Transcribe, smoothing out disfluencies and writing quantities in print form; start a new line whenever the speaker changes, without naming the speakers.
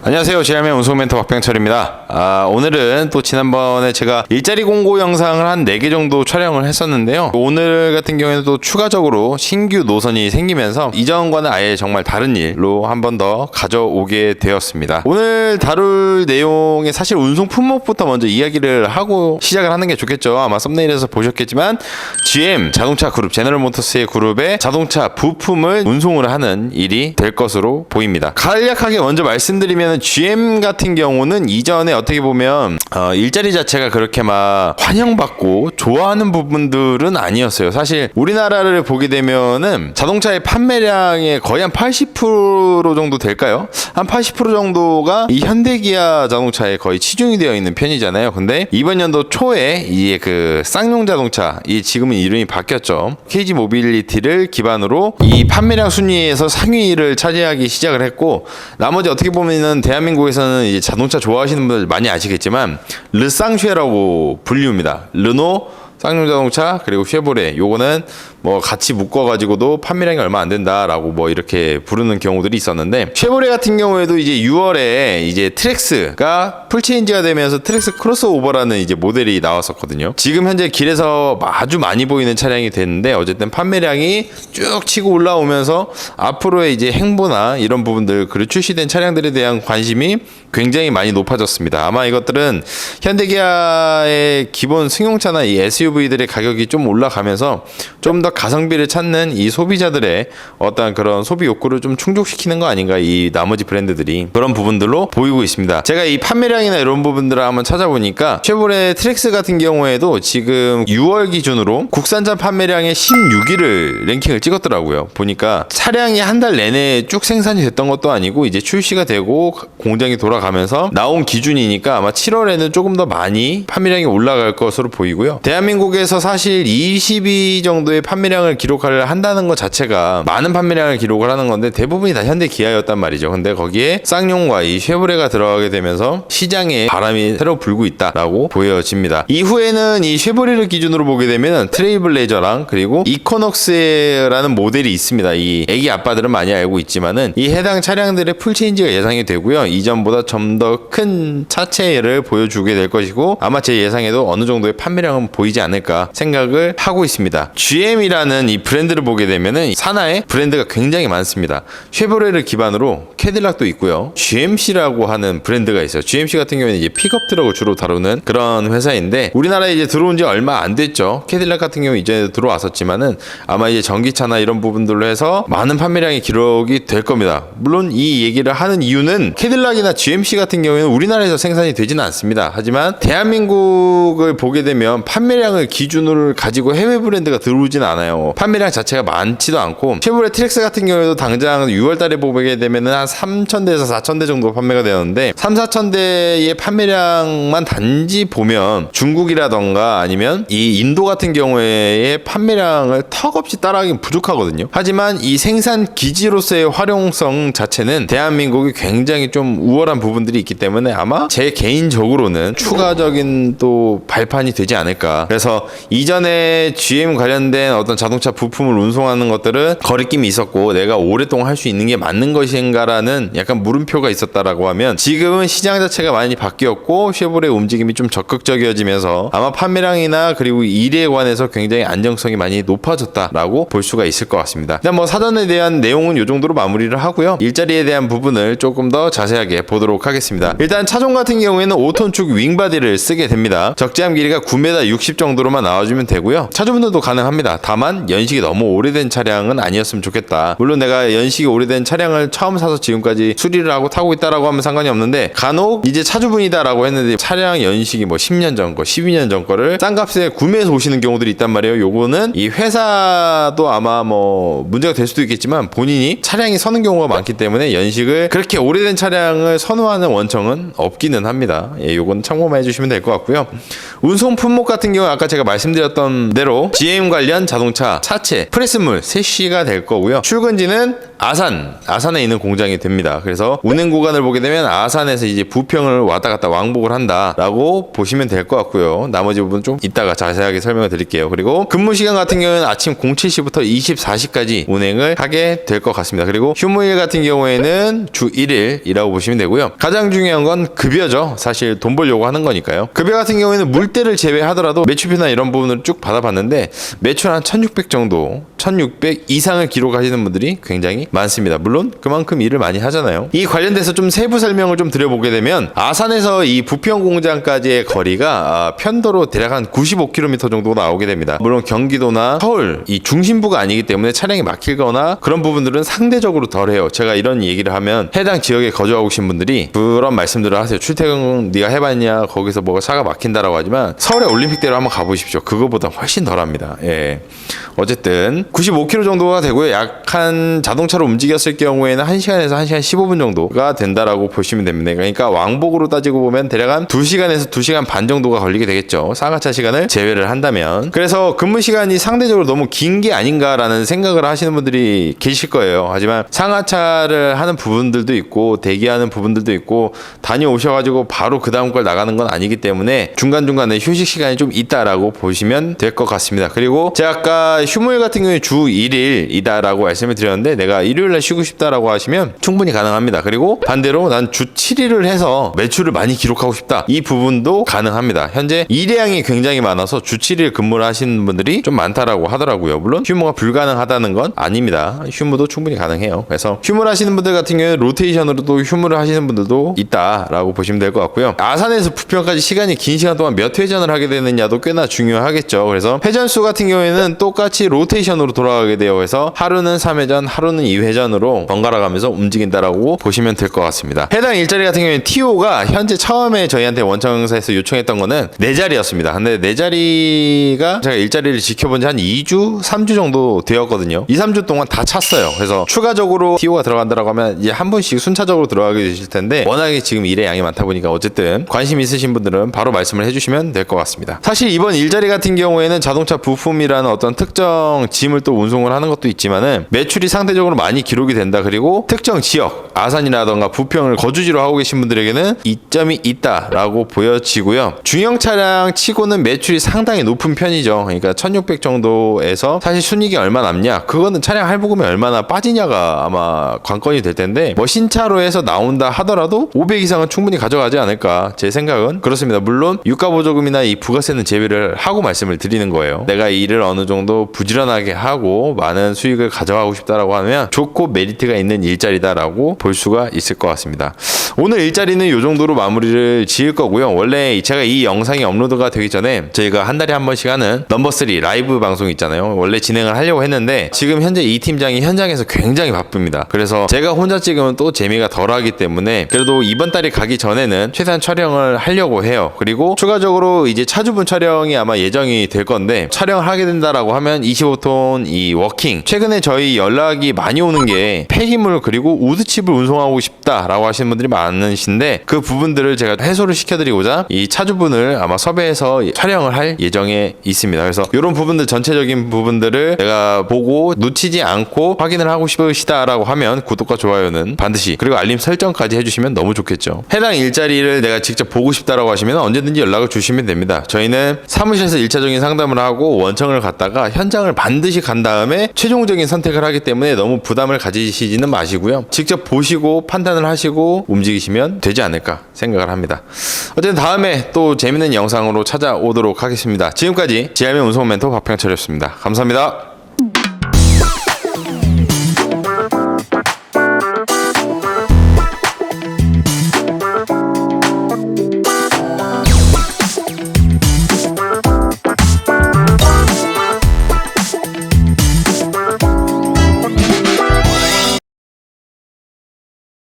안녕하세요. 제이알맨 운송멘토 박병철입니다. 오늘은 또 지난번에 제가 일자리 공고 영상을 한 4개 정도 촬영을 했었는데요. 오늘 같은 경우에는 또 추가적으로 신규 노선이 생기면서 이전과는 아예 정말 다른 일로 한 번 더 가져오게 되었습니다. 오늘 다룰 내용에 사실 운송 품목부터 먼저 이야기를 하고 시작을 하는 게 좋겠죠. 아마 썸네일에서 보셨겠지만 GM 자동차 그룹, 제너럴 모터스의 그룹의 자동차 부품을 운송을 하는 일이 될 것으로 보입니다. 간략하게 먼저 말씀드리면 GM 같은 경우는 이전에 어떻게 보면 일자리 자체가 그렇게 막 환영받고 좋아하는 부분들은 아니었어요. 사실 우리나라를 보게 되면은 자동차의 판매량의 거의 한 80% 정도 될까요? 한 80% 정도가 이 현대기아 자동차에 거의 치중이 되어 있는 편이잖아요. 근데 이번 연도 초에 이제 그 쌍용 자동차, 이 지금은 이름이 바뀌었죠. KG 모빌리티를 기반으로 이 판매량 순위에서 상위를 차지하기 시작을 했고, 나머지 어떻게 보면은 대한민국에서는 이제 자동차 좋아하시는 분들 많이 아시겠지만 르쌍쉐라고 불리웁니다. 르노, 쌍용 자동차, 그리고 쉐보레, 요거는 뭐 같이 묶어가지고도 판매량이 얼마 안 된다라고 뭐 이렇게 부르는 경우들이 있었는데, 쉐보레 같은 경우에도 이제 6월에 이제 트랙스가 풀체인지가 되면서 트랙스 크로스오버라는 이제 모델이 나왔었거든요. 지금 현재 길에서 아주 많이 보이는 차량이 됐는데, 어쨌든 판매량이 쭉 치고 올라오면서 앞으로의 이제 행보나 이런 부분들, 그리고 출시된 차량들에 대한 관심이 굉장히 많이 높아졌습니다. 아마 이것들은 현대기아의 기본 승용차나 이 SUV들의 가격이 좀 올라가면서 좀 더 가성비를 찾는 이 소비자들의 어떤 그런 소비 욕구를 좀 충족시키는 거 아닌가, 이 나머지 브랜드들이 그런 부분들로 보이고 있습니다. 제가 이 판매량이나 이런 부분들을 한번 찾아보니까 쉐보레 트랙스 같은 경우에도 지금 6월 기준으로 국산차 판매량의 16위를 랭킹을 찍었더라고요. 보니까 차량이 한 달 내내 쭉 생산이 됐던 것도 아니고 이제 출시가 되고 공장이 돌아가면서 나온 기준이니까 아마 7월에는 조금 더 많이 판매량이 올라갈 것으로 보이고요. 대한민국에서 사실 20위 정도의 판매량을 기록을 한다는 것 자체가 많은 판매량을 기록을 하는 건데, 대부분이 다 현대 기아였단 말이죠. 근데 거기에 쌍용과 이 쉐보레가 들어가게 되면서 시장에 바람이 새로 불고 있다라고 보여집니다. 이후에는 이 쉐보레를 기준으로 보게 되면 트레일블레이저랑 그리고 이코녹스라는 모델이 있습니다. 이 애기 아빠들은 많이 알고 있지만은 이 해당 차량들의 풀체인지가 예상이 되고요. 이전보다 좀 더 큰 차체를 보여주게 될 것이고, 아마 제 예상에도 어느 정도의 판매량은 보이지 않을까 생각을 하고 있습니다. GM이라는 이 브랜드를 보게 되면은 산하에 브랜드가 굉장히 많습니다. 쉐보레를 기반으로 캐딜락도 있고요. GMC라고 하는 브랜드가 있어요. GMC 같은 경우에는 이제 픽업 트럭을 주로 다루는 그런 회사인데, 우리나라에 이제 들어온 지 얼마 안 됐죠. 캐딜락 같은 경우 이전에 들어왔었지만은 아마 이제 전기차나 이런 부분들로 해서 많은 판매량이 기록이 될 겁니다. 물론 이 얘기를 하는 이유는 캐딜락이나 GMC 같은 경우에는 우리나라에서 생산이 되지는 않습니다. 하지만 대한민국을 보게 되면 판매량을 기준으로 가지고 해외 브랜드가 들어오진 않아요. 판매량 자체가 많지도 않고, 쉐보레 트랙스 같은 경우에도 당장 6월 달에 보게 되면은 한 3,000대에서 4,000대 정도 판매가 되었는데, 3, 4,000대의 판매량만 단지 보면 중국이라던가 아니면 이 인도 같은 경우에의 판매량을 턱없이 따라가긴 부족하거든요. 하지만 이 생산 기지로서의 활용성 자체는 대한민국이 굉장히 좀 우월한 부분들이 있기 때문에 아마 제 개인적으로는 추가적인 또 발판이 되지 않을까. 그래서 이전에 GM 관련된 어떤 자동차 부품을 운송하는 것들은 거리낌이 있었고 내가 오랫동안 할 수 있는 게 맞는 것인가라는 약간 물음표가 있었다라고 하면, 지금은 시장 자체가 많이 바뀌었고 쉐보레 움직임이 좀 적극적이어지면서 아마 판매량이나 그리고 일에 관해서 굉장히 안정성이 많이 높아졌다라고 볼 수가 있을 것 같습니다. 일단 뭐 사전에 대한 내용은 이 정도로 마무리를 하고요. 일자리에 대한 부분을 조금 더 자세하게 보도록 하겠습니다. 일단 차종 같은 경우에는 5톤 축 윙바디를 쓰게 됩니다. 적재함 길이가 9m 60 정도로만 나와주면 되고요. 차주분들도 가능합니다. 다만 연식이 너무 오래된 차량은 아니었으면 좋겠다. 물론 내가 연식이 오래된 차량을 처음 사서 지금까지 수리를 하고 타고 있다라고 하면 상관이 없는데, 간혹 이제 차주분이다라고 했는데 차량 연식이 뭐 10년 전 거, 12년 전 거를 싼 값에 구매해서 오시는 경우들이 있단 말이에요. 요거는 이 회사도 아마 뭐 문제가 될 수도 있겠지만 본인이 차량이 서는 경우가 많기 때문에 연식을 그렇게 오래된 차량을 선호하는 원청은 없기는 합니다. 예, 요건 참고만 해주시면 될 것 같고요. 운송 품목 같은 경우 아까 아까 제가 말씀드렸던 대로 GM 관련 자동차 차체 프레스물 3시가 될 거고요. 출근지는 아산에 있는 공장이 됩니다. 그래서 운행 구간을 보게 되면 아산에서 이제 부평을 왔다 갔다 왕복을 한다라고 보시면 될 것 같고요. 나머지 부분 좀 이따가 자세하게 설명을 드릴게요. 그리고 근무 시간 같은 경우에는 아침 07시부터 24시까지 운행을 하게 될 것 같습니다. 그리고 휴무일 같은 경우에는 주 1일이라고 보시면 되고요. 가장 중요한 건 급여죠. 사실 돈 벌려고 하는 거니까요. 급여 같은 경우에는 물때를 제외하더라도 매출표나 이런 부분을 쭉 받아봤는데 매출 한 1600 정도, 1600 이상을 기록하시는 분들이 굉장히 많습니다. 물론 그만큼 일을 많이 하잖아요. 이 관련돼서 좀 세부 설명을 좀 드려보게 되면 아산에서 이 부평 공장까지의 거리가 편도로 대략 한 95km 정도 나오게 됩니다. 물론 경기도나 서울 이 중심부가 아니기 때문에 차량이 막히거나 그런 부분들은 상대적으로 덜해요. 제가 이런 얘기를 하면 해당 지역에 거주하고 계신 분들이 그런 말씀들을 하세요. 출퇴근 네가 해봤냐? 거기서 뭐가 차가 막힌다라고 하지만 서울의 올림픽대로 한번 가보십시오. 그거보다 훨씬 덜합니다. 예. 어쨌든 95km 정도가 되고요. 약한 자동차로 움직였을 경우에는 1시간에서 1시간 15분 정도가 된다라고 보시면 됩니다. 그러니까 왕복으로 따지고 보면 대략 한 2시간에서 2시간 반 정도가 걸리게 되겠죠. 상하차 시간을 제외를 한다면. 그래서 근무 시간이 상대적으로 너무 긴 게 아닌가라는 생각을 하시는 분들이 계실 거예요. 하지만 상하차를 하는 부분들도 있고 대기하는 부분들도 있고 다녀오셔가지고 바로 그 다음 걸 나가는 건 아니기 때문에 중간중간에 휴식 시간이 좀 있다라고 보시면 될 것 같습니다. 그리고 제가 아까 휴무일 같은 경우에 주 1일이다라고 말씀을 드렸는데 내가 일요일날 쉬고 싶다라고 하시면 충분히 가능합니다. 그리고 반대로 난 주 7일을 해서 매출을 많이 기록하고 싶다. 이 부분도 가능합니다. 현재 일량이 굉장히 많아서 주 7일 근무를 하시는 분들이 좀 많다라고 하더라고요. 물론 휴무가 불가능하다는 건 아닙니다. 휴무도 충분히 가능해요. 그래서 휴무를 하시는 분들 같은 경우에 로테이션으로도 휴무를 하시는 분들도 있다라고 보시면 될 것 같고요. 아산에서 부평까지 시간이 긴 시간 동안 몇 회전을 하게 되느냐도 꽤나 중요하겠죠. 그래서 회전수 같은 경우에는 똑같이 로테이션으로 돌아가게 되어 해서 하루는 3회전, 하루는 2회전으로 번갈아 가면서 움직인다라고 보시면 될 것 같습니다. 해당 일자리 같은 경우에 TO가 현재 처음에 저희한테 원청사에서 요청했던 거는 4자리였습니다. 근데 4자리가 제가 일자리를 지켜본 지 한 2주, 3주 정도 되었거든요. 2, 3주 동안 다 찼어요. 그래서 추가적으로 TO가 들어간다라고 하면 이제 한 분씩 순차적으로 들어가게 되실 텐데 워낙에 지금 일의 양이 많다 보니까 어쨌든 관심 있으신 분들은 바로 말씀을 해주시면 될 것 같습니다. 사실 이번 일자리 같은 경우에는 자동차 부품이라는 어떤 특정 짐을 또 운송을 하는 것도 있지만은 매출이 상대적으로 많이 기록이 된다. 그리고 특정 지역 아산이라던가 부평을 거주지로 하고 계신 분들에게는 이점이 있다라고 보여지고요. 중형 차량 치고는 매출이 상당히 높은 편이죠. 그러니까 1600 정도에서 사실 순이익이 얼마 남냐 그거는 차량 할부금이 얼마나 빠지냐가 아마 관건이 될 텐데 뭐 신차로 해서 나온다 하더라도 500 이상은 충분히 가져가지 않을까 제 생각은 그렇습니다. 물론 유가보조금이나 이 부가세는 제외를 하고 말씀을 드리는 거예요. 내가 이 일을 어느 정도 부지런하게 하고 많은 수익을 가져가고 싶다라고 하면 좋고 메리트가 있는 일자리다라고 볼 수가 있을 것 같습니다. 오늘 일자리는 이 정도로 마무리를 지을 거고요. 원래 제가 이 영상이 업로드가 되기 전에 저희가 한 달에 한 번씩 하는 넘버3 라이브 방송 있잖아요. 원래 진행을 하려고 했는데 지금 현재 이 팀장이 현장에서 굉장히 바쁩니다. 그래서 제가 혼자 찍으면 또 재미가 덜하기 때문에 그래도 이번 달이 가기 전에는 최대한 촬영을 하려고 해요. 그리고 추가적으로 이제 차주분 촬영이 아마 예정이 될 건데 촬영을 하게 된다라고 하면 25톤 이 워킹 최근에 저희 연락이 많이 오는 게 폐기물 그리고 우드칩을 운송하고 싶다라고 하시는 분들이 많으신데 그 부분들을 제가 해소를 시켜드리고자 이 차주분을 아마 섭외해서 촬영을 할 예정에 있습니다. 그래서 이런 부분들 전체적인 부분들을 내가 보고 놓치지 않고 확인을 하고 싶으시다라고 하면 구독과 좋아요는 반드시 그리고 알림 설정까지 해주시면 너무 좋겠죠. 해당 일자리를 내가 직접 보고 싶다라고 하시면 언제든지 연락을 주시면 됩니다. 저희는 사무실에서 1차적인 상담을 하고 원청을 갔다가 현장을 반드시 간 다음에 최종적인 선택을 하기 때문에 너무 부담을 가지시지는 마시고요. 직접 보시고 판단을 하시고 움직이시면 되지 않을까 생각을 합니다. 어쨌든 다음에 또 재밌는 영상으로 찾아오도록 하겠습니다. 지금까지 GR맨 운송 멘토 박병철이었습니다. 감사합니다.